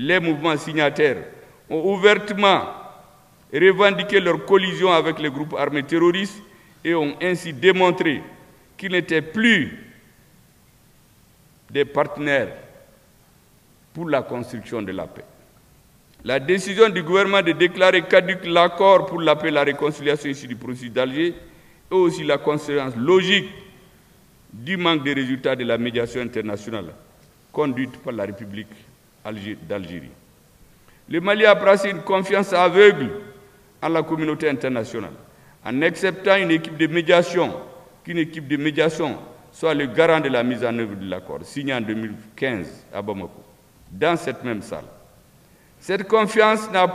les mouvements signataires ont ouvertement revendiqué leur collision avec les groupes armés terroristes et ont ainsi démontré qu'ils n'étaient plus des partenaires pour la construction de la paix. La décision du gouvernement de déclarer caduc l'accord pour la paix et la réconciliation issu du processus d'Alger est aussi la conséquence logique du manque de résultats de la médiation internationale conduite par la République d'Algérie. Le Mali a placé une confiance aveugle en la communauté internationale, en acceptant une équipe de médiation, qu'une équipe de médiation soit le garant de la mise en œuvre de l'accord, signé en 2015 à Bamako, dans cette même salle. Cette confiance n'a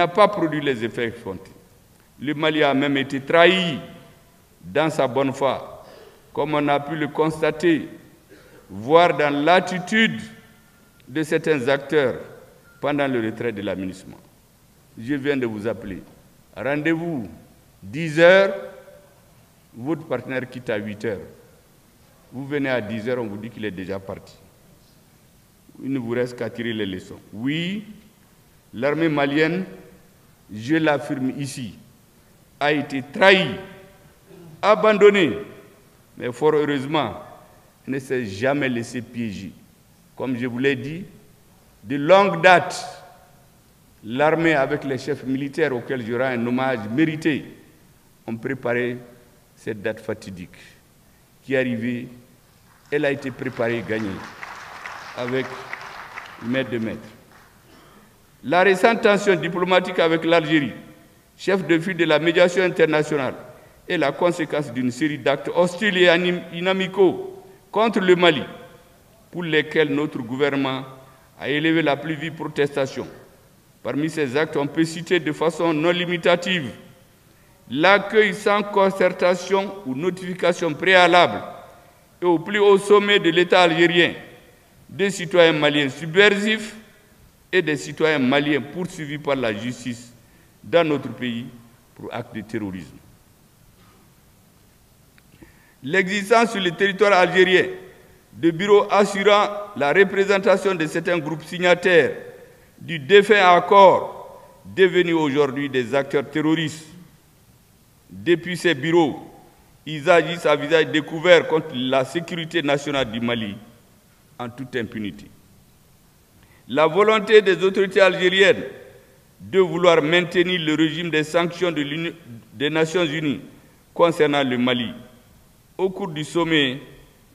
pas produit les effets escomptés. Le Mali a même été trahi dans sa bonne foi, comme on a pu le constater, voire dans l'attitude de certains acteurs pendant le retrait de l'aménagement. Je viens de vous appeler. Rendez-vous 10 h, votre partenaire quitte à 8 h. Vous venez à 10 h, on vous dit qu'il est déjà parti. Il ne vous reste qu'à tirer les leçons. Oui, l'armée malienne, je l'affirme ici, a été trahie, abandonnée, mais fort heureusement, elle ne s'est jamais laissée piéger. Comme je vous l'ai dit, de longue date, l'armée avec les chefs militaires auxquels je rends un hommage mérité ont préparé cette date fatidique qui est arrivée. Elle a été préparée et gagnée avec maître de maître. La récente tension diplomatique avec l'Algérie, chef de file de la médiation internationale, est la conséquence d'une série d'actes hostiles et inamicaux contre le Mali, pour lesquels notre gouvernement a élevé la plus vive protestation. Parmi ces actes, on peut citer de façon non limitative l'accueil sans concertation ou notification préalable et au plus haut sommet de l'État algérien des citoyens maliens subversifs et des citoyens maliens poursuivis par la justice dans notre pays pour actes de terrorisme. L'existence sur le territoire algérien de bureaux assurant la représentation de certains groupes signataires du défunt accord devenus aujourd'hui des acteurs terroristes. Depuis ces bureaux, ils agissent à visage découvert contre la sécurité nationale du Mali en toute impunité. La volonté des autorités algériennes de vouloir maintenir le régime des sanctions des Nations Unies concernant le Mali au cours du sommet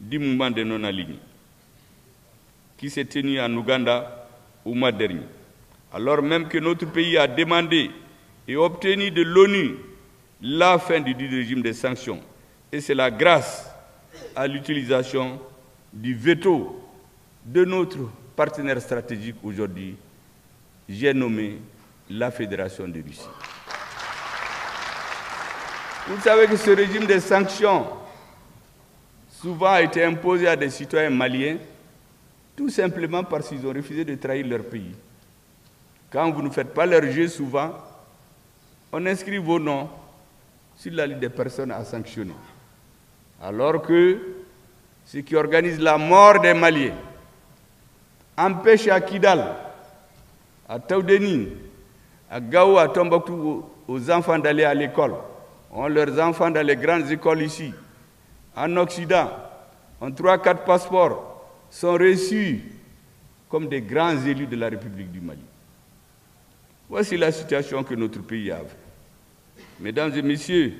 du mouvement des non-alignés qui s'est tenu en Ouganda au mois dernier, alors même que notre pays a demandé et obtenu de l'ONU la fin du régime des sanctions, et c'est la grâce à l'utilisation du veto de notre partenaire stratégique aujourd'hui, j'ai nommé la Fédération de Russie. Vous savez que ce régime des sanctions souvent a été imposé à des citoyens maliens tout simplement parce qu'ils ont refusé de trahir leur pays. Quand vous ne faites pas leur jeu, souvent, on inscrit vos noms sur la liste des personnes à sanctionner. Alors que ceux qui organisent la mort des Maliens empêchent à Kidal, à Taoudeni, à Gao, à Tombouctou, aux enfants d'aller à l'école. On leurs enfants dans les grandes écoles ici. En Occident, en 3-4 passeports sont reçus comme des grands élus de la République du Mali. Voici la situation que notre pays a. Mesdames et messieurs,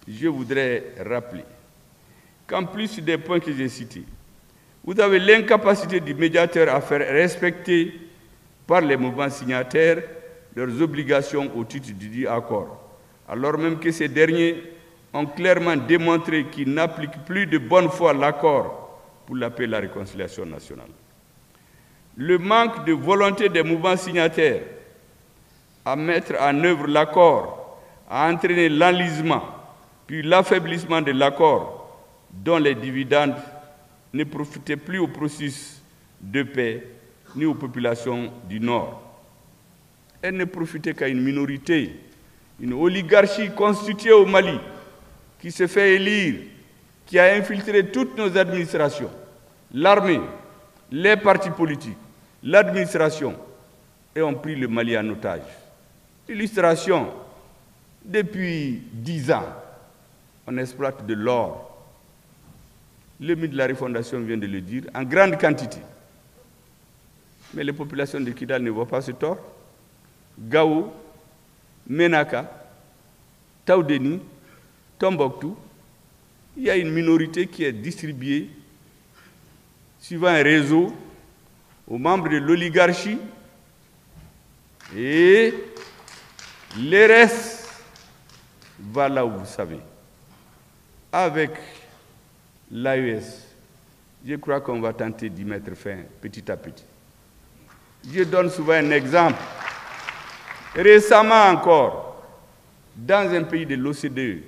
je voudrais rappeler qu'en plus des points que j'ai cités, vous avez l'incapacité du médiateur à faire respecter par les mouvements signataires leurs obligations au titre du dit accord, alors même que ces derniers ont clairement démontré qu'ils n'appliquent plus de bonne foi l'accord pour la paix et la réconciliation nationale. Le manque de volonté des mouvements signataires à mettre en œuvre l'accord a entraîné l'enlisement puis l'affaiblissement de l'accord dont les dividendes ne profitaient plus au processus de paix ni aux populations du Nord. Elles ne profitaient qu'à une minorité, une oligarchie constituée au Mali qui se fait élire, qui a infiltré toutes nos administrations, l'armée, les partis politiques, l'administration, et ont pris le Mali en otage. Illustration, depuis 10 ans, on exploite de l'or. Le ministre de la Refondation vient de le dire, en grande quantité. Mais les populations de Kidal ne voient pas ce tort. Gao, Menaka, Taoudeni, Tombouctou, il y a une minorité qui est distribuée suivant un réseau aux membres de l'oligarchie et les restes va là où vous savez. Avec l'AES, je crois qu'on va tenter d'y mettre fin petit à petit. Je donne souvent un exemple. Récemment encore, dans un pays de l'OCDE,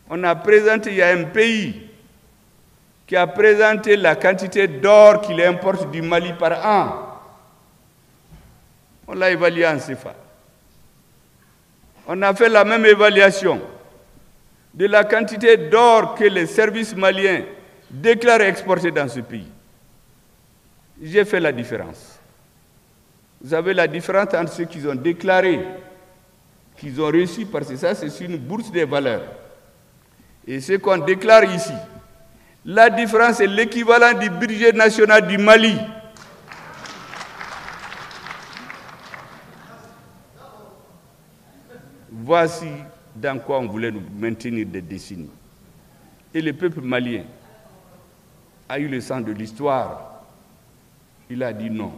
on a présenté, il y a un pays qui a présenté la quantité d'or qu'il importe du Mali par an. On l'a évalué en CFA. On a fait la même évaluation de la quantité d'or que les services maliens déclarent exporter dans ce pays. J'ai fait la différence. Vous avez la différence entre ceux qu'ils ont déclaré, qu'ils ont reçu, parce que ça, c'est une bourse des valeurs. Et ce qu'on déclare ici, la différence est l'équivalent du budget national du Mali. Voici dans quoi on voulait nous maintenir des décennies. Et le peuple malien a eu le sens de l'histoire. Il a dit non.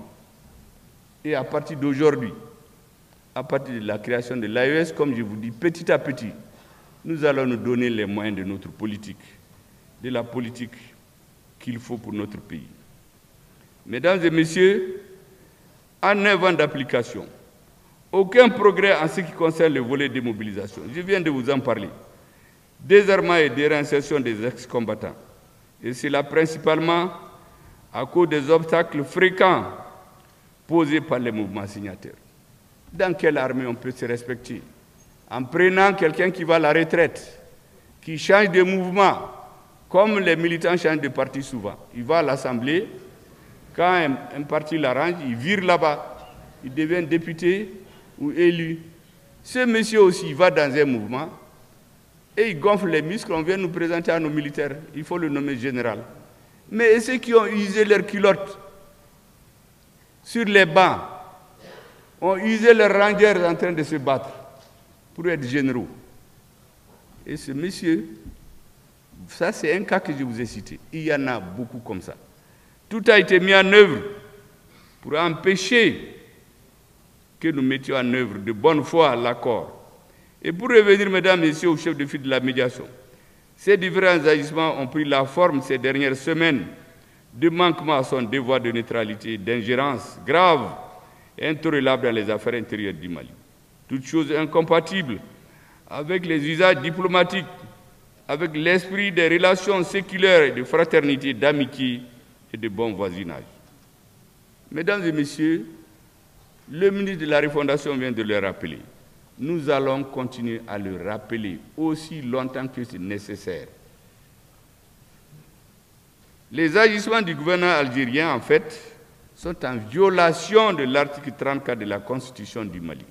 Et à partir d'aujourd'hui, à partir de la création de l'AES, comme je vous dis, petit à petit, nous allons nous donner les moyens de notre politique, de la politique qu'il faut pour notre pays. Mesdames et messieurs, en 9 ans d'application, aucun progrès en ce qui concerne le volet démobilisation. Je viens de vous en parler. Désarmement et déréinsertion des ex-combattants. Et c'est là principalement à cause des obstacles fréquents posés par les mouvements signataires. Dans quelle armée on peut se respecter? En prenant quelqu'un qui va à la retraite, qui change de mouvement, comme les militants changent de parti souvent. Il va à l'Assemblée, quand un parti l'arrange, il vire là-bas, il devient député ou élu. Ce monsieur aussi, il va dans un mouvement et il gonfle les muscles, on vient nous présenter à nos militaires. Il faut le nommer général. Mais ceux qui ont usé leurs culottes sur les bancs, ont usé leurs rangers en train de se battre pour être généraux. Et ce monsieur, ça c'est un cas que je vous ai cité. Il y en a beaucoup comme ça. Tout a été mis en œuvre pour empêcher que nous mettions en œuvre de bonne foi l'accord. Et pour revenir, mesdames et messieurs, au chef de file de la médiation, ces différents agissements ont pris la forme ces dernières semaines de manquement à son devoir de neutralité, d'ingérence grave et intolérable dans les affaires intérieures du Mali. Toutes choses incompatibles avec les usages diplomatiques, avec l'esprit des relations séculaires et de fraternité, d'amitié et de bon voisinage. Mesdames et messieurs, le ministre de la Refondation vient de le rappeler. Nous allons continuer à le rappeler aussi longtemps que c'est nécessaire. Les agissements du gouvernement algérien, en fait, sont en violation de l'article 34 de la Constitution du Mali,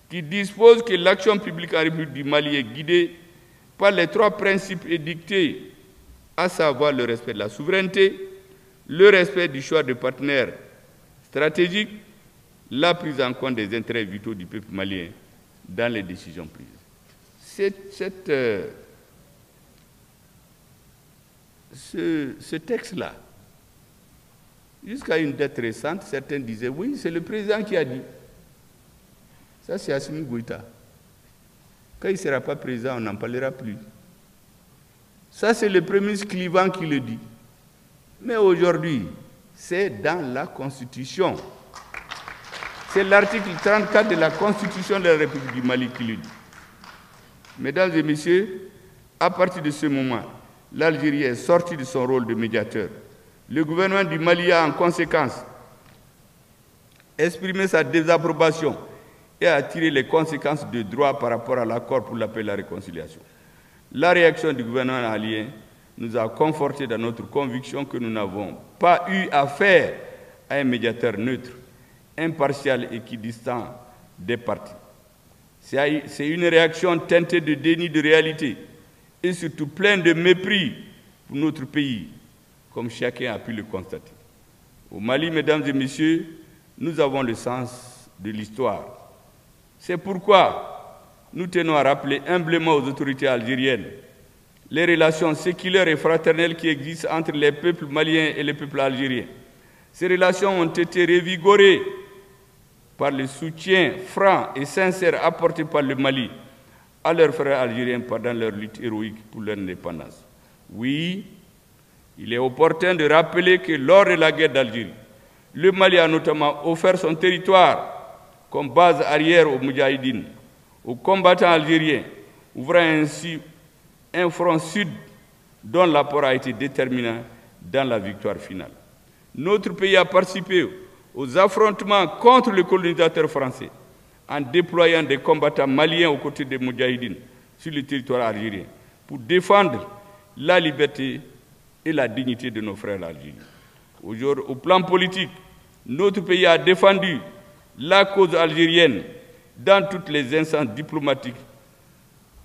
qui dispose que l'action publique en République du Mali est guidée par les 3 principes édictés, à savoir le respect de la souveraineté, le respect du choix de partenaires stratégiques, la prise en compte des intérêts vitaux du peuple malien dans les décisions prises. Ce texte-là, jusqu'à une date récente, certains disaient, oui, c'est le président qui a dit. Ça, c'est Assimi Goïta. Quand il ne sera pas président, on n'en parlera plus. Ça, c'est le premier ministre Clivant qui le dit. Mais aujourd'hui, c'est dans la Constitution. C'est l'article 34 de la Constitution de la République du Mali qui le dit. Mesdames et messieurs, à partir de ce moment, l'Algérie est sortie de son rôle de médiateur. Le gouvernement du Mali a en conséquence exprimé sa désapprobation et a tiré les conséquences de droit par rapport à l'accord pour la paix et la réconciliation. La réaction du gouvernement malien nous a confortés dans notre conviction que nous n'avons pas eu affaire à un médiateur neutre, impartial et équidistant des partis. C'est une réaction teintée de déni de réalité et surtout pleine de mépris pour notre pays, comme chacun a pu le constater. Au Mali, mesdames et messieurs, nous avons le sens de l'histoire. C'est pourquoi nous tenons à rappeler humblement aux autorités algériennes les relations séculaires et fraternelles qui existent entre les peuples maliens et les peuples algériens. Ces relations ont été revigorées par le soutien franc et sincère apporté par le Mali à leurs frères algériens pendant leur lutte héroïque pour leur indépendance. Oui, il est opportun de rappeler que lors de la guerre d'Algérie, le Mali a notamment offert son territoire comme base arrière aux Moudjahidines, aux combattants algériens, ouvrant ainsi un front sud dont l'apport a été déterminant dans la victoire finale. Notre pays a participé aux affrontements contre le colonisateur français en déployant des combattants maliens aux côtés des Moudjahidines sur le territoire algérien pour défendre la liberté et la dignité de nos frères algériens. Aujourd'hui, au plan politique, notre pays a défendu la cause algérienne dans toutes les instances diplomatiques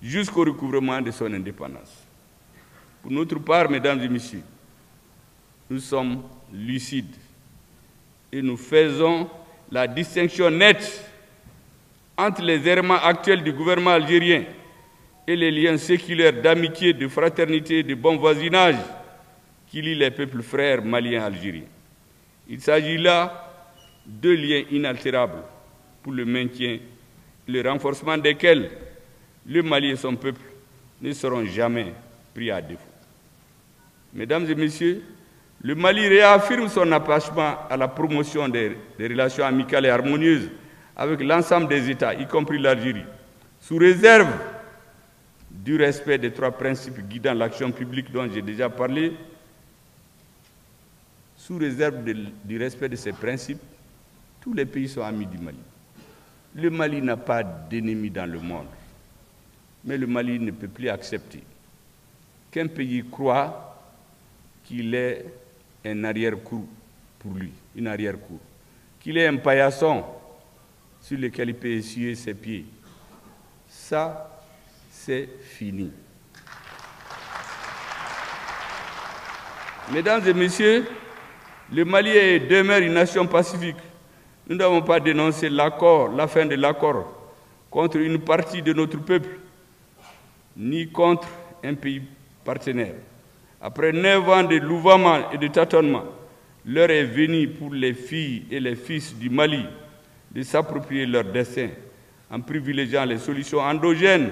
jusqu'au recouvrement de son indépendance. Pour notre part, mesdames et messieurs, nous sommes lucides et nous faisons la distinction nette entre les errements actuels du gouvernement algérien et les liens séculaires d'amitié, de fraternité et de bon voisinage qui lient les peuples frères maliens et algériens. Il s'agit là de liens inaltérables pour le maintien et le renforcement desquels le Mali et son peuple ne seront jamais pris à défaut. Mesdames et messieurs, le Mali réaffirme son attachement à la promotion des relations amicales et harmonieuses avec l'ensemble des États, y compris l'Algérie, sous réserve du respect des 3 principes guidant l'action publique dont j'ai déjà parlé. Sous réserve du respect de ces principes, tous les pays sont amis du Mali. Le Mali n'a pas d'ennemis dans le monde, mais le Mali ne peut plus accepter qu'un pays croit qu'il est un arrière-cour pour lui, une arrière-cour, qu'il est un paillasson sur lequel il peut essuyer ses pieds. Ça, c'est fini. Mesdames et messieurs, le Mali demeure une nation pacifique. Nous n'avons pas dénoncé l'accord, la fin de l'accord contre une partie de notre peuple, ni contre un pays partenaire. Après 9 ans de louvoiement et de tâtonnement, l'heure est venue pour les filles et les fils du Mali de s'approprier leur destin en privilégiant les solutions endogènes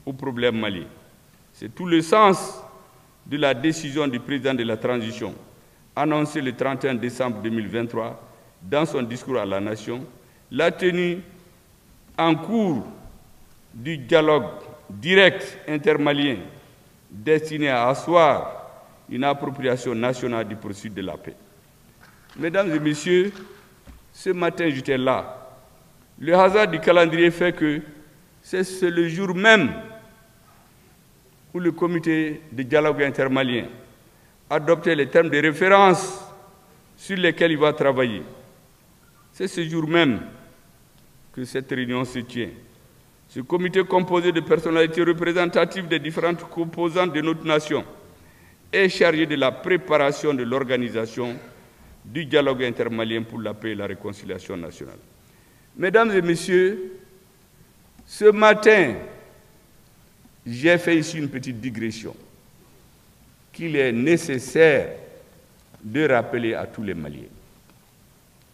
aux problèmes maliens. C'est tout le sens de la décision du président de la transition, annoncée le 31 décembre 2023 dans son discours à la nation, la tenue en cours du dialogue direct intermalien destiné à asseoir une appropriation nationale du processus de la paix. Mesdames et messieurs, ce matin j'étais là. Le hasard du calendrier fait que c'est le jour même où le comité de dialogue intermalien adoptait les termes de référence sur lesquels il va travailler. C'est ce jour même que cette réunion se tient. Ce comité composé de personnalités représentatives des différentes composantes de notre nation est chargé de la préparation de l'organisation du dialogue intermalien pour la paix et la réconciliation nationale. Mesdames et messieurs, ce matin, j'ai fait ici une petite digression qu'il est nécessaire de rappeler à tous les Maliens.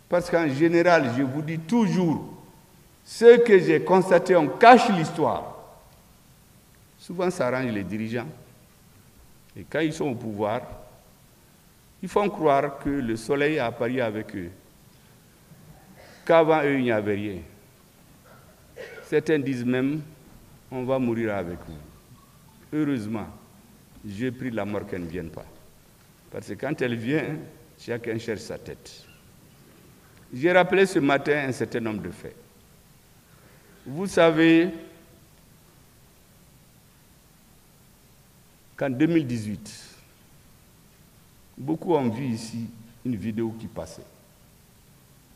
Parce qu'en général, je vous dis toujours, ce que j'ai constaté, on cache l'histoire. Souvent, ça arrange les dirigeants. Et quand ils sont au pouvoir, ils font croire que le soleil a apparu avec eux, qu'avant eux, il n'y avait rien. Certains disent même, on va mourir avec vous. Heureusement, j'ai pris la mort qu'elle ne vienne pas. Parce que quand elle vient, chacun cherche sa tête. J'ai rappelé ce matin un certain nombre de faits. Vous savez qu'en 2018, beaucoup ont vu ici une vidéo qui passait.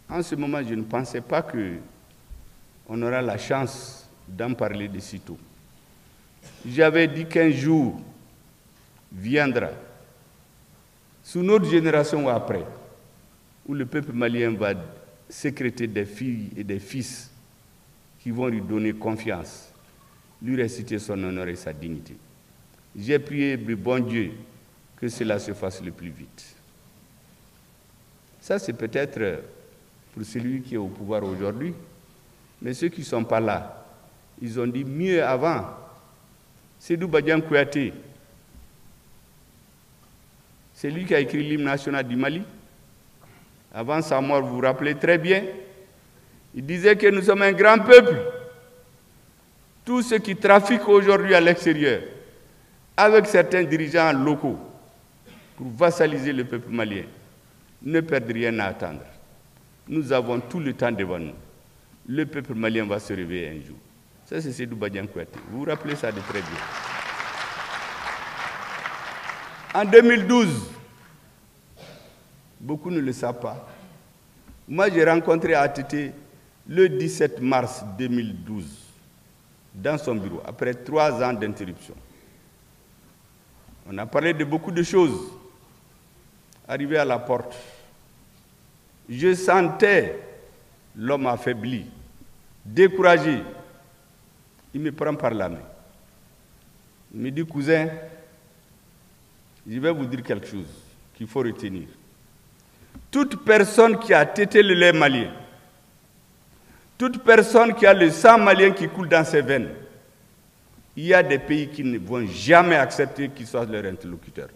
En ce moment, je ne pensais pas qu'on aura la chance d'en parler de sitôt. J'avais dit qu'un jour viendra, sous notre génération ou après, où le peuple malien va sécréter des filles et des fils qui vont lui donner confiance, lui réciter son honneur et sa dignité. J'ai prié le bon Dieu que cela se fasse le plus vite. Ça, c'est peut-être pour celui qui est au pouvoir aujourd'hui, mais ceux qui ne sont pas là, ils ont dit mieux avant. Sédou Badian Kouyaté, c'est lui qui a écrit l'hymne national du Mali. Avant sa mort, vous vous rappelez très bien, il disait que nous sommes un grand peuple. Tous ceux qui trafiquent aujourd'hui à l'extérieur, avec certains dirigeants locaux, pour vassaliser le peuple malien, ne perdent rien à attendre. Nous avons tout le temps devant nous. Le peuple malien va se réveiller un jour. Ça, c'est Sédou Badian Kouyaté. Vous vous rappelez ça de très bien. En 2012, beaucoup ne le savent pas. Moi, j'ai rencontré ATT le 17 mars 2012 dans son bureau, après 3 ans d'interruption. On a parlé de beaucoup de choses. Arrivé à la porte, je sentais l'homme affaibli, découragé. Il me prend par la main. Il me dit, cousin, je vais vous dire quelque chose qu'il faut retenir. Toute personne qui a tété le lait malien, toute personne qui a le sang malien qui coule dans ses veines, il y a des pays qui ne vont jamais accepter qu'il soit leur interlocuteur.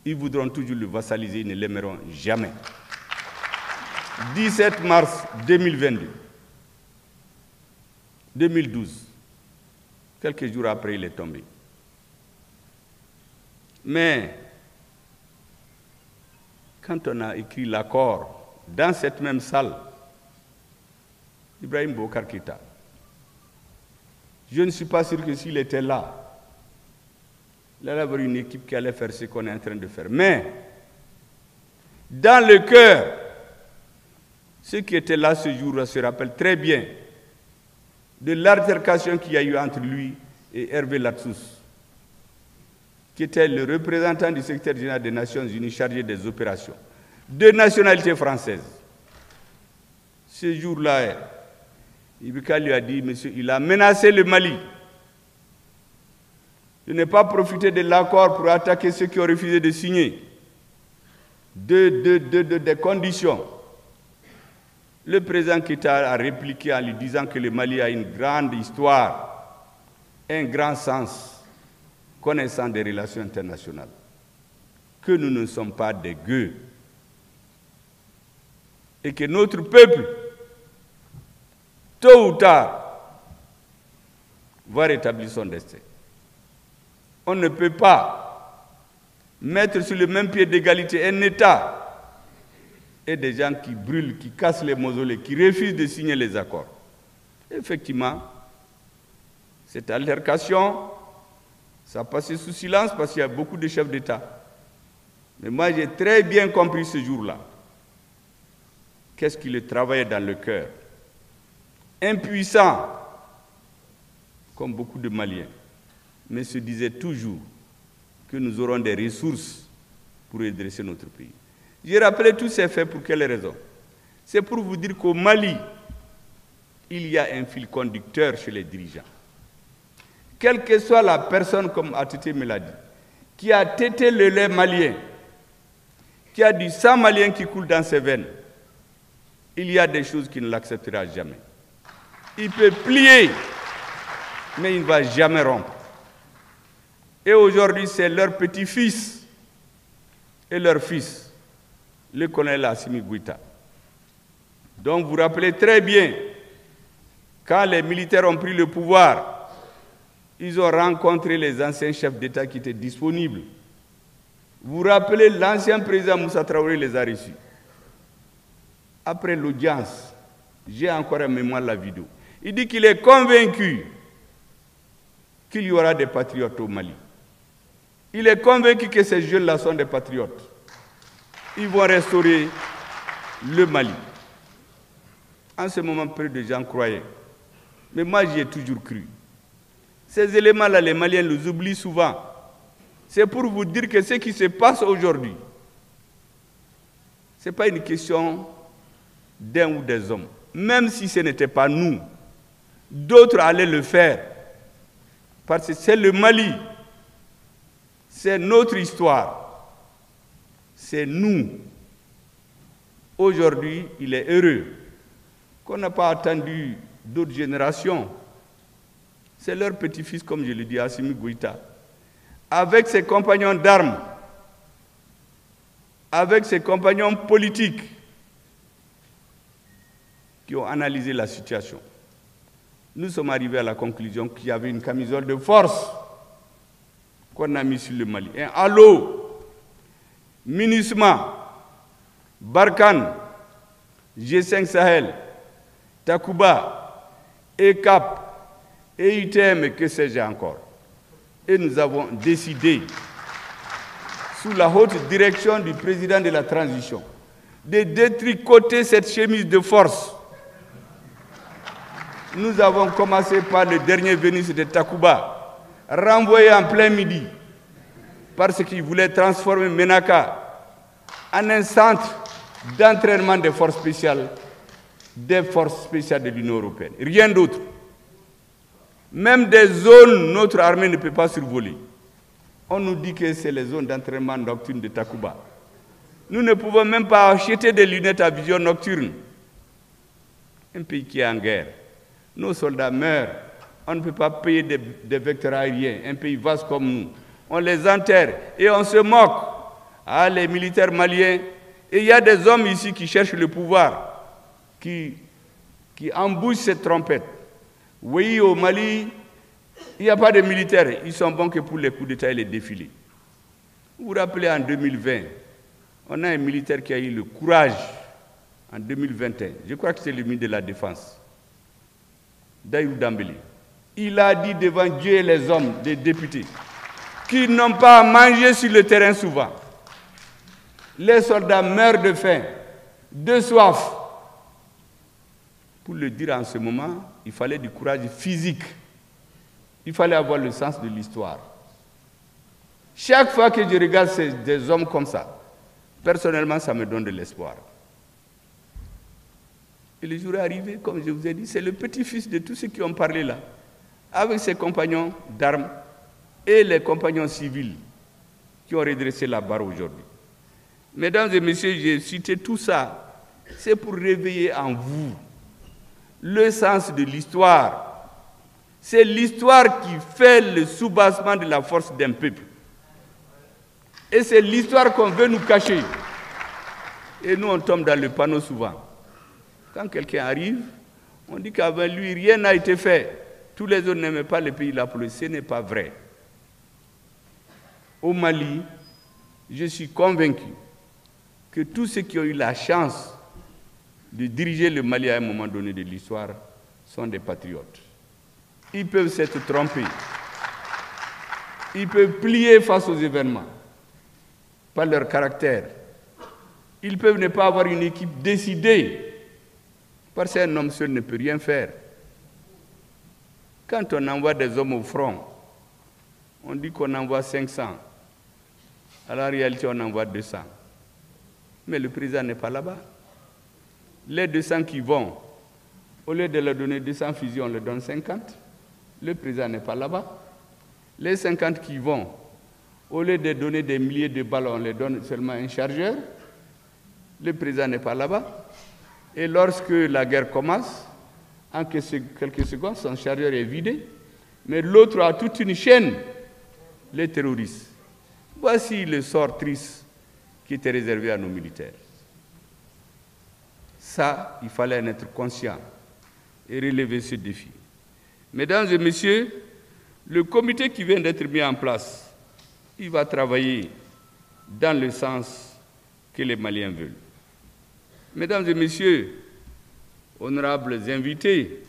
Ils voudront toujours le vassaliser, ils ne l'aimeront jamais. 17 mars 2022, 2012, quelques jours après, il est tombé. Mais quand on a écrit l'accord dans cette même salle, Ibrahim Boubacar Keïta, je ne suis pas sûr que s'il était là, il allait avoir une équipe qui allait faire ce qu'on est en train de faire. Mais, dans le cœur, ceux qui étaient là ce jour-là se rappellent très bien de l'altercation qu'il y a eu entre lui et Hervé Latsous, qui était le représentant du secrétaire général des Nations Unies chargé des opérations, de nationalité française. Ce jour-là, Ibeka lui a dit, monsieur, il a menacé le Mali. Je n'ai pas profité de l'accord pour attaquer ceux qui ont refusé de signer. Des conditions. Le président Keïta a répliqué en lui disant que le Mali a une grande histoire, un grand sens, connaissant des relations internationales, que nous ne sommes pas des gueux et que notre peuple, tôt ou tard, va rétablir son destin. On ne peut pas mettre sur le même pied d'égalité un État et des gens qui brûlent, qui cassent les mausolées, qui refusent de signer les accords. Effectivement, cette altercation, ça a passé sous silence parce qu'il y a beaucoup de chefs d'État. Mais moi, j'ai très bien compris ce jour-là qu'est-ce qui le travaillait dans le cœur. Impuissant, comme beaucoup de Maliens, mais se disait toujours que nous aurons des ressources pour redresser notre pays. J'ai rappelé tous ces faits pour quelle raison? C'est pour vous dire qu'au Mali, il y a un fil conducteur chez les dirigeants. Quelle que soit la personne, comme ATT me l'a dit, qui a tété le lait malien, qui a du sang malien qui coule dans ses veines, il y a des choses qu'il ne l'acceptera jamais. Il peut plier, mais il ne va jamais rompre. Et aujourd'hui, c'est leur petit-fils et leur fils, le colonel Assimi Goïta. Donc vous vous rappelez très bien, quand les militaires ont pris le pouvoir, ils ont rencontré les anciens chefs d'État qui étaient disponibles. Vous vous rappelez, l'ancien président Moussa Traoré les a reçus. Après l'audience, j'ai encore en mémoire la vidéo. Il dit qu'il est convaincu qu'il y aura des patriotes au Mali. Il est convaincu que ces jeunes-là sont des patriotes. Ils vont restaurer le Mali. En ce moment, peu de gens croyaient. Mais moi, j'y ai toujours cru. Ces éléments-là, les Maliens les oublient souvent. C'est pour vous dire que ce qui se passe aujourd'hui, ce n'est pas une question d'un ou des hommes. Même si ce n'était pas nous, d'autres allaient le faire. Parce que c'est le Mali. C'est notre histoire. C'est nous. Aujourd'hui, il est heureux qu'on n'a pas attendu d'autres générations. C'est leur petit-fils, comme je le dis, Assimi Goïta, avec ses compagnons d'armes, avec ses compagnons politiques, qui ont analysé la situation. Nous sommes arrivés à la conclusion qu'il y avait une camisole de force qu'on a mise sur le Mali. Un halo, MINUSMA, Barkhane, G5 Sahel, Takuba, ECAP, EITM et que sais-je encore. Et nous avons décidé, sous la haute direction du président de la transition, de détricoter cette chemise de force. Nous avons commencé par le dernier venu, c'était Takuba, renvoyé en plein midi, parce qu'il voulait transformer Menaka en un centre d'entraînement des forces spéciales de l'Union européenne. Rien d'autre. Même des zones, notre armée ne peut pas survoler. On nous dit que c'est les zones d'entraînement nocturne de Takuba. Nous ne pouvons même pas acheter des lunettes à vision nocturne. Un pays qui est en guerre. Nos soldats meurent. On ne peut pas payer des vecteurs aériens. Un pays vaste comme nous. On les enterre et on se moque. Ah, les militaires maliens. Et il y a des hommes ici qui cherchent le pouvoir, qui embouchent cette trompette. Oui, au Mali, il n'y a pas de militaires. Ils sont bons que pour les coups d'État et les défilés. Vous vous rappelez, en 2020, on a un militaire qui a eu le courage, en 2021, je crois que c'est le ministre de la Défense, Daïrou Dambélé. Il a dit devant Dieu et les hommes, des députés, qu'ils n'ont pas à manger sur le terrain souvent. Les soldats meurent de faim, de soif. Pour le dire en ce moment, il fallait du courage physique. Il fallait avoir le sens de l'histoire. Chaque fois que je regarde des hommes comme ça, personnellement, ça me donne de l'espoir. Et le jour est arrivé, comme je vous ai dit, c'est le petit-fils de tous ceux qui ont parlé là, avec ses compagnons d'armes et les compagnons civils qui ont redressé la barre aujourd'hui. Mesdames et messieurs, j'ai cité tout ça, c'est pour réveiller en vous le sens de l'histoire. C'est l'histoire qui fait le soubassement de la force d'un peuple. Et c'est l'histoire qu'on veut nous cacher. Et nous, on tombe dans le panneau souvent. Quand quelqu'un arrive, on dit qu'avant lui, rien n'a été fait. Tous les autres n'aimaient pas le pays là pour lui. Ce n'est pas vrai. Au Mali, je suis convaincu que tous ceux qui ont eu la chance de diriger le Mali à un moment donné de l'histoire sont des patriotes. Ils peuvent s'être trompés. Ils peuvent plier face aux événements par leur caractère. Ils peuvent ne pas avoir une équipe décidée parce qu'un homme seul ne peut rien faire. Quand on envoie des hommes au front, on dit qu'on envoie 500. À la réalité, on envoie 200. Mais le président n'est pas là-bas. Les 200 qui vont, au lieu de leur donner 200 fusils, on leur donne 50. Le président n'est pas là-bas. Les 50 qui vont, au lieu de donner des milliers de balles, on leur donne seulement un chargeur. Le président n'est pas là-bas. Et lorsque la guerre commence, en quelques secondes, son chargeur est vidé. Mais l'autre a toute une chaîne, les terroristes. Voici le sort triste qui était réservé à nos militaires. Ça, il fallait en être conscient et relever ce défi. Mesdames et messieurs, le comité qui vient d'être mis en place, il va travailler dans le sens que les Maliens veulent. Mesdames et messieurs, honorables invités,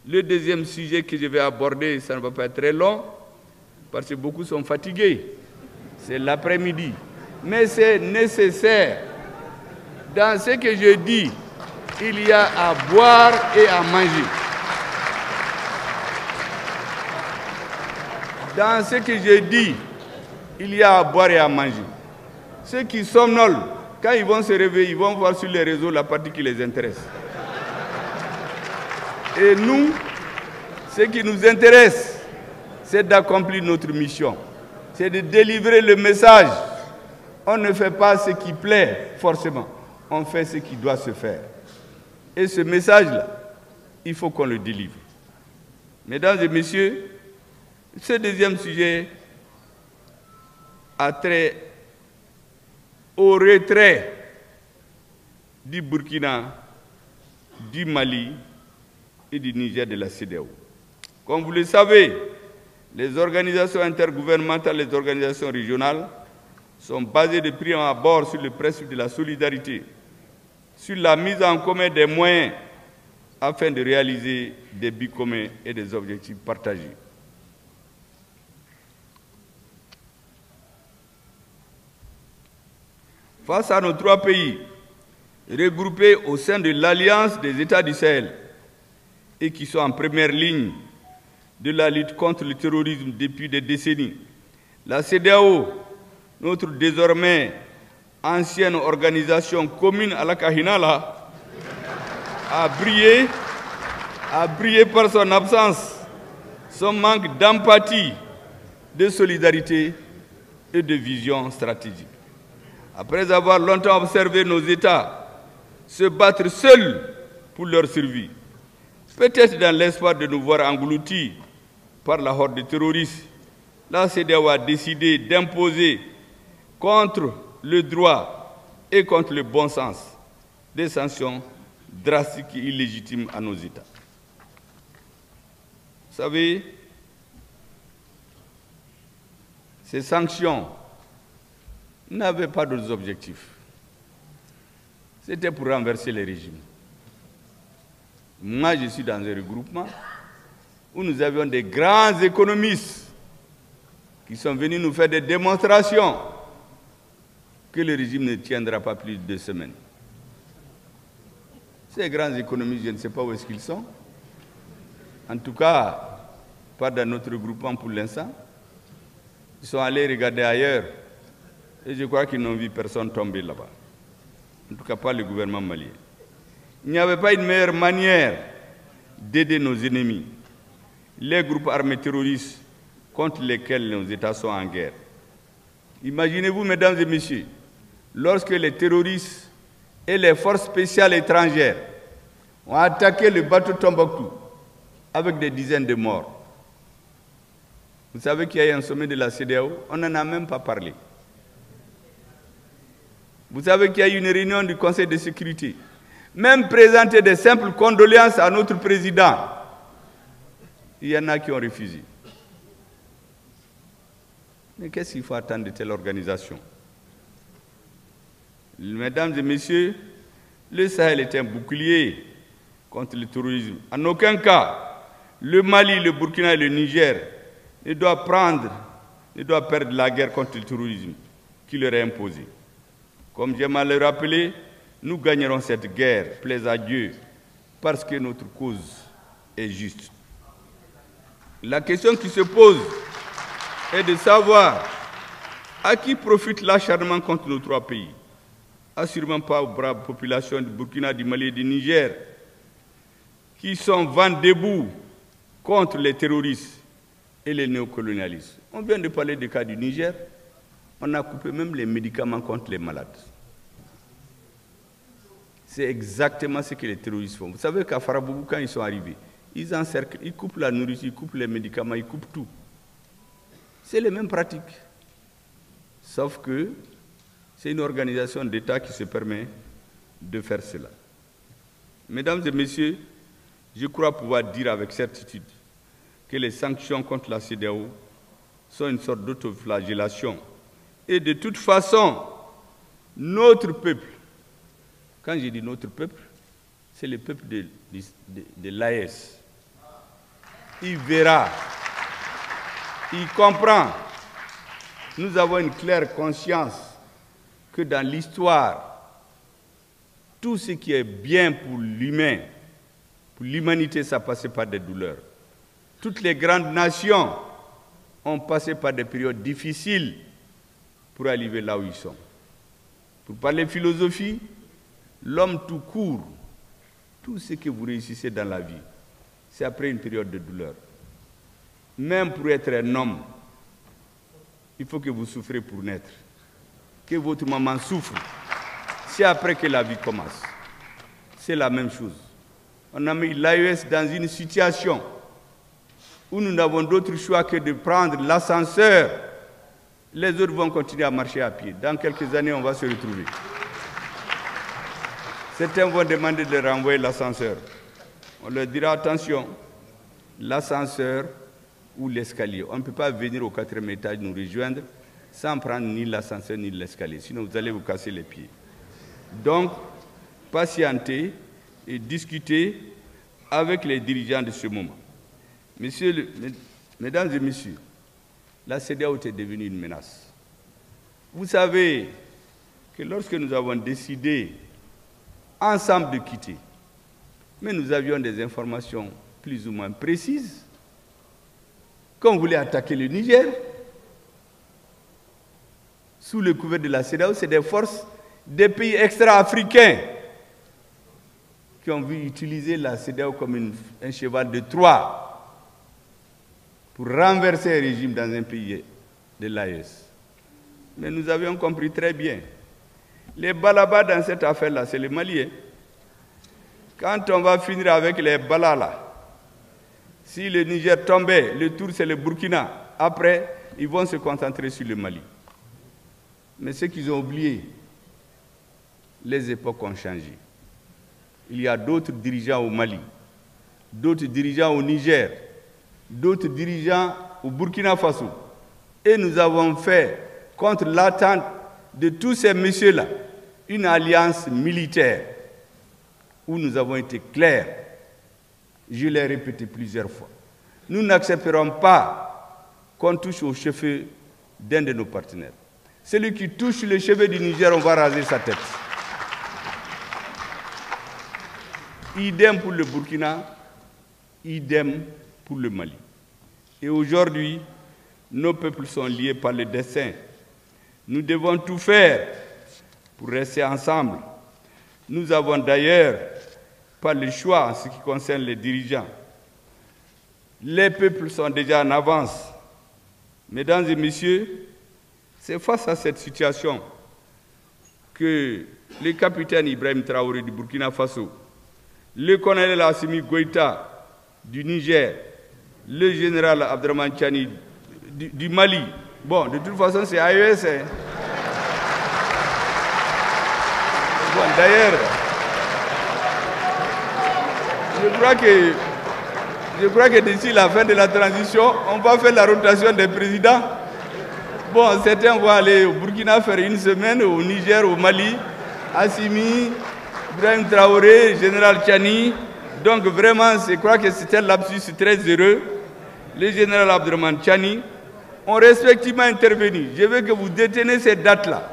le deuxième sujet que je vais aborder, ça ne va pas être très long, parce que beaucoup sont fatigués. c'est l'après-midi. Mais c'est nécessaire. Dans ce que je dis, il y a à boire et à manger. Dans ce que je dis, il y a à boire et à manger. Ceux qui somnolent, quand ils vont se réveiller, ils vont voir sur les réseaux la partie qui les intéresse. Et nous, ce qui nous intéresse, c'est d'accomplir notre mission. C'est de délivrer le message. On ne fait pas ce qui plaît, forcément. On fait ce qui doit se faire. Et ce message-là, il faut qu'on le délivre. Mesdames et messieurs, ce deuxième sujet a trait au retrait du Burkina, du Mali et du Niger de la CEDEAO. Comme vous le savez, les organisations intergouvernementales, les organisations régionales sont basées de prime abord sur le principe de la solidarité, sur la mise en commun des moyens afin de réaliser des buts communs et des objectifs partagés. Face à nos trois pays, regroupés au sein de l'Alliance des États du Sahel et qui sont en première ligne de la lutte contre le terrorisme depuis des décennies, la CEDEAO, notre désormais ancienne organisation commune à la Kahinala, a brillé par son absence, son manque d'empathie, de solidarité et de vision stratégique. Après avoir longtemps observé nos États se battre seuls pour leur survie, peut-être dans l'espoir de nous voir engloutis par la horde de terroristes, la CEDEAO a décidé d'imposer contre le droit et contre le bon sens des sanctions drastiques et illégitimes à nos États. Vous savez, ces sanctions n'avaient pas d'autres objectifs. C'était pour renverser les régimes. Moi, je suis dans un regroupement où nous avions des grands économistes qui sont venus nous faire des démonstrations que le régime ne tiendra pas plus de 2 semaines. Ces grands économistes, je ne sais pas où est-ce qu'ils sont. En tout cas, pas dans notre regroupement pour l'instant. Ils sont allés regarder ailleurs. Et je crois qu'ils n'ont vu personne tomber là-bas. En tout cas, pas le gouvernement malien. Il n'y avait pas une meilleure manière d'aider nos ennemis, les groupes armés terroristes contre lesquels nos États sont en guerre. Imaginez-vous, mesdames et messieurs, lorsque les terroristes et les forces spéciales étrangères ont attaqué le bateau Tombouctou avec des dizaines de morts. Vous savez qu'il y a eu un sommet de la CEDEAO, on n'en a même pas parlé. Vous savez qu'il y a eu une réunion du Conseil de sécurité. Même présenter des simples condoléances à notre président, il y en a qui ont refusé. Mais qu'est-ce qu'il faut attendre de telle organisation? Mesdames et messieurs, le Sahel est un bouclier contre le terrorisme. En aucun cas, le Mali, le Burkina et le Niger ne doivent perdre la guerre contre le terrorisme qui leur est imposée. Comme j'aime à le rappeler, nous gagnerons cette guerre, plaise à Dieu, parce que notre cause est juste. La question qui se pose est de savoir à qui profite l'acharnement contre nos trois pays. Assurément pas aux braves populations du Burkina, du Mali et du Niger, qui sont vent debout contre les terroristes et les néocolonialistes. On vient de parler du cas du Niger. On a coupé même les médicaments contre les malades. C'est exactement ce que les terroristes font. Vous savez qu'à Farabougou, quand ils sont arrivés, ils encerclent, ils coupent la nourriture, ils coupent les médicaments, ils coupent tout. C'est les mêmes pratiques. Sauf que c'est une organisation d'État qui se permet de faire cela. Mesdames et messieurs, je crois pouvoir dire avec certitude que les sanctions contre la CEDEAO sont une sorte d'autoflagellation. Et de toute façon, notre peuple, quand je dis notre peuple, c'est le peuple de l'AES. Il verra, il comprend nous avons une claire conscience que dans l'histoire, tout ce qui est bien pour l'humain, pour l'humanité, ça passait par des douleurs. Toutes les grandes nations ont passé par des périodes difficiles pour arriver là où ils sont. Pour parler philosophie, l'homme tout court, tout ce que vous réussissez dans la vie, c'est après une période de douleur. Même pour être un homme, il faut que vous souffrez pour naître. Que votre maman souffre. C'est après que la vie commence. C'est la même chose. On a mis l'AES dans une situation où nous n'avons d'autre choix que de prendre l'ascenseur. Les autres vont continuer à marcher à pied. Dans quelques années, on va se retrouver. Certains vont demander de renvoyer l'ascenseur. On leur dira attention, l'ascenseur ou l'escalier. On ne peut pas venir au 4e étage nous rejoindre sans prendre ni l'ascenseur ni l'escalier. Sinon, vous allez vous casser les pieds. Donc, patientez et discutez avec les dirigeants de ce moment. Mesdames et messieurs, la CEDEAO est devenue une menace. Vous savez que lorsque nous avons décidé ensemble de quitter, mais nous avions des informations plus ou moins précises, qu'on voulait attaquer le Niger, sous le couvert de la CEDEAO, c'est des forces des pays extra-africains qui ont vu utiliser la CEDEAO comme un cheval de Troie pour renverser un régime dans un pays de l'AES. Mais nous avions compris très bien. Les balabas dans cette affaire-là, c'est les Maliens. Quand on va finir avec les balas là, si le Niger tombait, le tour c'est le Burkina. Après, ils vont se concentrer sur le Mali. Mais ce qu'ils ont oublié, les époques ont changé. Il y a d'autres dirigeants au Mali, d'autres dirigeants au Niger, d'autres dirigeants au Burkina Faso. Et nous avons fait, contre l'attente de tous ces messieurs-là, une alliance militaire où nous avons été clairs. Je l'ai répété plusieurs fois. Nous n'accepterons pas qu'on touche aux cheveux d'un de nos partenaires. Celui qui touche les cheveux du Niger, on va raser sa tête. Idem pour le Burkina, idem pour le Mali. Et aujourd'hui, nos peuples sont liés par le destin. Nous devons tout faire pour rester ensemble. Nous avons d'ailleurs pas le choix en ce qui concerne les dirigeants. Les peuples sont déjà en avance. Mesdames et messieurs, c'est face à cette situation que le capitaine Ibrahim Traoré du Burkina Faso, le colonel Assimi Goïta du Niger, le général Abdraman Tchani du Mali. Bon, de toute façon, c'est AES. Hein. Bon, d'ailleurs, je crois que d'ici la fin de la transition, on va faire la rotation des présidents. Bon, certains vont aller au Burkina faire une semaine, au Niger, au Mali, Assimi, Ibrahim Traoré, général Tchani. Donc vraiment, je crois que c'était un lapsus très heureux. Le général Abdraman Tchani ont respectivement intervenu. Je veux que vous détenez ces dates-là.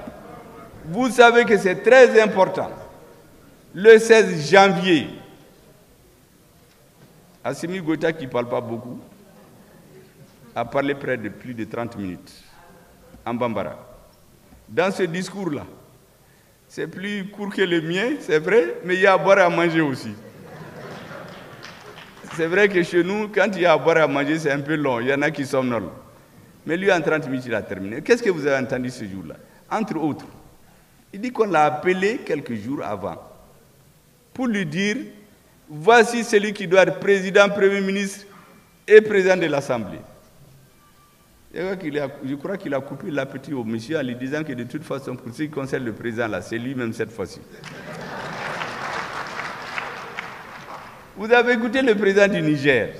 Vous savez que c'est très important. Le 16 janvier, Assimi Goïta, qui ne parle pas beaucoup, a parlé près de plus de 30 minutes en Bambara. Dans ce discours-là, c'est plus court que le mien, c'est vrai, mais il y a à boire et à manger aussi. C'est vrai que chez nous, quand il y a à boire et à manger, c'est un peu long, il y en a qui somnolent. Mais lui, en 30 minutes, il a terminé. Qu'est-ce que vous avez entendu ce jour-là? Entre autres, il dit qu'on l'a appelé quelques jours avant pour lui dire, voici celui qui doit être président, premier ministre et président de l'Assemblée. Je crois qu'il a coupé l'appétit au monsieur en lui disant que de toute façon, pour ce qui concerne le président, là, c'est lui-même cette fois-ci. Vous avez écouté le président du Niger,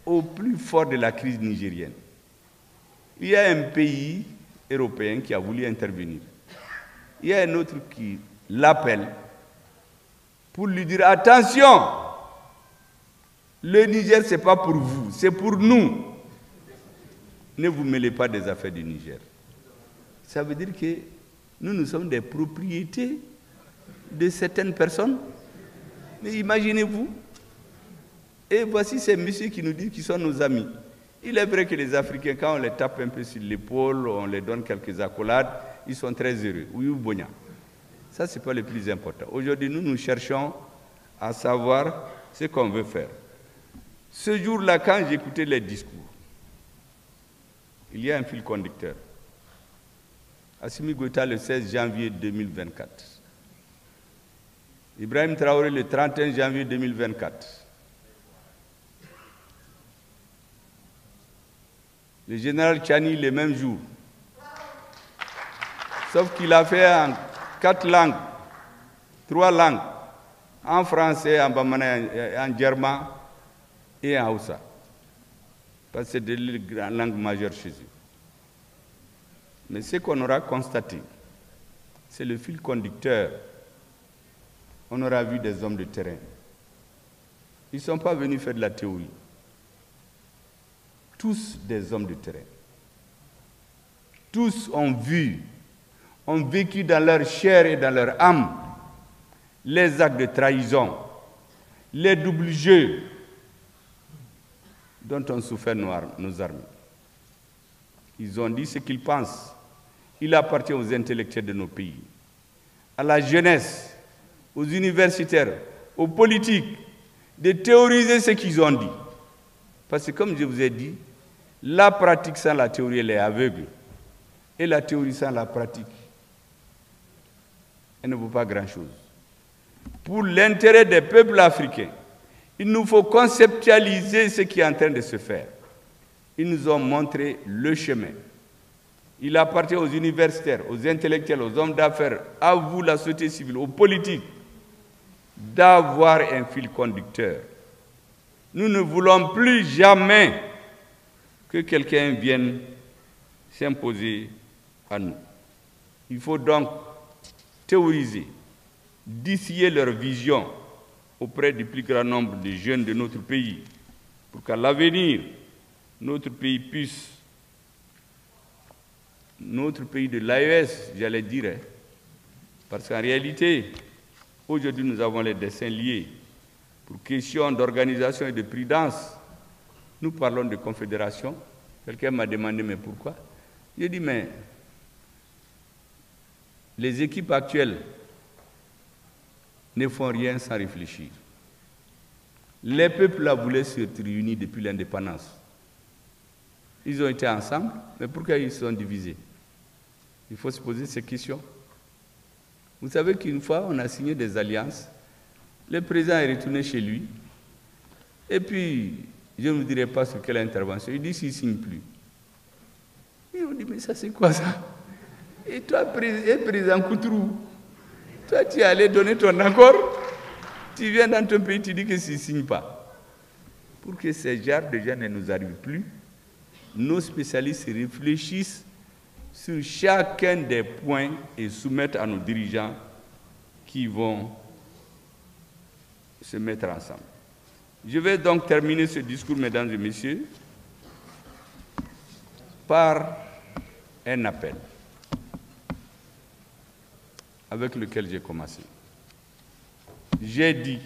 au plus fort de la crise nigérienne. Il y a un pays européen qui a voulu intervenir. Il y a un autre qui l'appelle pour lui dire, attention, le Niger, ce n'est pas pour vous, c'est pour nous. ne vous mêlez pas des affaires du Niger. Ça veut dire que nous sommes des propriétés de certaines personnes. Mais imaginez-vous. Et voici ces messieurs qui nous disent qu'ils sont nos amis. Il est vrai que les Africains, quand on les tape un peu sur l'épaule, on les donne quelques accolades, ils sont très heureux. Oui ou Bonia. Ça, ce n'est pas le plus important. Aujourd'hui, nous cherchons à savoir ce qu'on veut faire. Ce jour-là, quand j'écoutais les discours, il y a un fil conducteur. Assimi Goïta le 16 janvier 2024. Ibrahim Traoré le 31 janvier 2024. Le général Tchani le même jour. Sauf qu'il a fait en 4 langues, 3 langues, en français, en bamana, en germain et en haussa. Parce que c'est des langues majeures chez eux. Mais ce qu'on aura constaté, c'est le fil conducteur. On aura vu des hommes de terrain. Ils ne sont pas venus faire de la théorie. Tous des hommes de terrain. Tous ont vécu dans leur chair et dans leur âme les actes de trahison, les doubles jeux dont ont souffert nos armées. Ils ont dit ce qu'ils pensent. Il appartient aux intellectuels de nos pays, à la jeunesse, aux universitaires, aux politiques, de théoriser ce qu'ils ont dit. Parce que comme je vous ai dit, la pratique sans la théorie, elle est aveugle. Et la théorie sans la pratique, elle ne vaut pas grand-chose. Pour l'intérêt des peuples africains, il nous faut conceptualiser ce qui est en train de se faire. Ils nous ont montré le chemin. Il appartient aux universitaires, aux intellectuels, aux hommes d'affaires, à vous, la société civile, aux politiques, d'avoir un fil conducteur. Nous ne voulons plus jamais que quelqu'un vienne s'imposer à nous. Il faut donc théoriser, distiller leur vision auprès du plus grand nombre de jeunes de notre pays, pour qu'à l'avenir, notre pays puisse, notre pays de l'AES, j'allais dire, parce qu'en réalité, aujourd'hui nous avons les destins liés. Pour question d'organisation et de prudence, nous parlons de confédération. Quelqu'un m'a demandé, mais pourquoi? J'ai dit, mais les équipes actuelles ne font rien sans réfléchir. Les peuples là voulaient se réunir depuis l'indépendance. Ils ont été ensemble, mais pourquoi ils sont divisés? Il faut se poser ces questions. Vous savez qu'une fois, on a signé des alliances. Le président est retourné chez lui. Et puis, je ne vous dirai pas sur quelle intervention. Il dit s'il ne signe plus. Et on dit, mais ça c'est quoi ça? Et toi, président Koutrou, toi tu es allé donner ton accord, tu viens dans ton pays, tu dis que s'il ne signe pas. Pour que ces genres de gens ne nous arrivent plus, nos spécialistes réfléchissent sur chacun des points et soumettent à nos dirigeants qui vont se mettre ensemble. Je vais donc terminer ce discours, mesdames et messieurs, par un appel avec lequel j'ai commencé. J'ai dit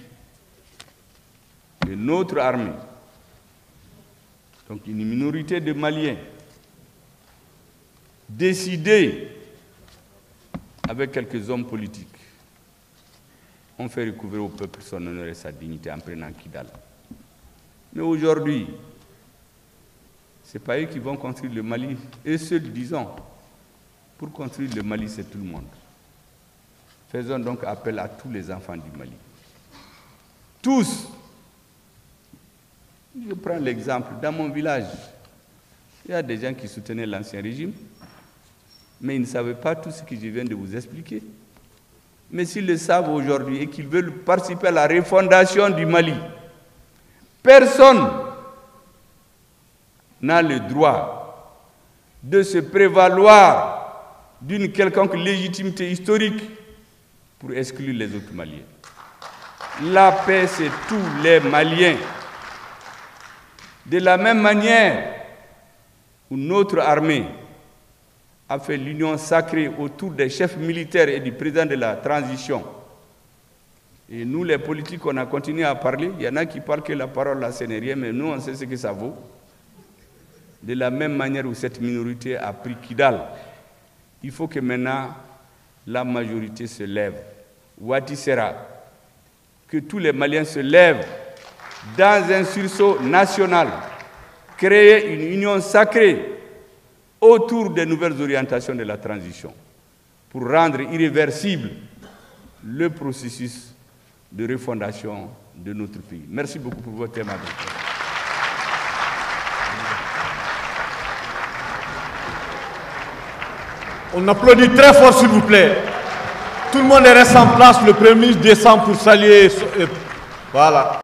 que notre armée, donc une minorité de Maliens, décidés avec quelques hommes politiques, ont fait recouvrer au peuple son honneur et sa dignité en prenant Kidal. Mais aujourd'hui, ce n'est pas eux qui vont construire le Mali. Eux seuls, disons, pour construire le Mali, c'est tout le monde. Faisons donc appel à tous les enfants du Mali. Tous. Je prends l'exemple, dans mon village, il y a des gens qui soutenaient l'ancien régime, mais ils ne savaient pas tout ce que je viens de vous expliquer. Mais s'ils le savent aujourd'hui et qu'ils veulent participer à la refondation du Mali, personne n'a le droit de se prévaloir d'une quelconque légitimité historique pour exclure les autres Maliens. La paix, c'est tous les Maliens. De la même manière, où notre armée a fait l'union sacrée autour des chefs militaires et du président de la transition. Et nous, les politiques, on a continué à parler. Il y en a qui parlent que la parole, là, ce n'est rien, mais nous, on sait ce que ça vaut. De la même manière où cette minorité a pris Kidal, il faut que maintenant, la majorité se lève. Wati sera que tous les Maliens se lèvent dans un sursaut national, créer une union sacrée autour des nouvelles orientations de la transition pour rendre irréversible le processus de refondation de notre pays. Merci beaucoup pour votre thème. On applaudit très fort, s'il vous plaît. Tout le monde reste en place. Le Premier ministre descend pour saluer. Voilà.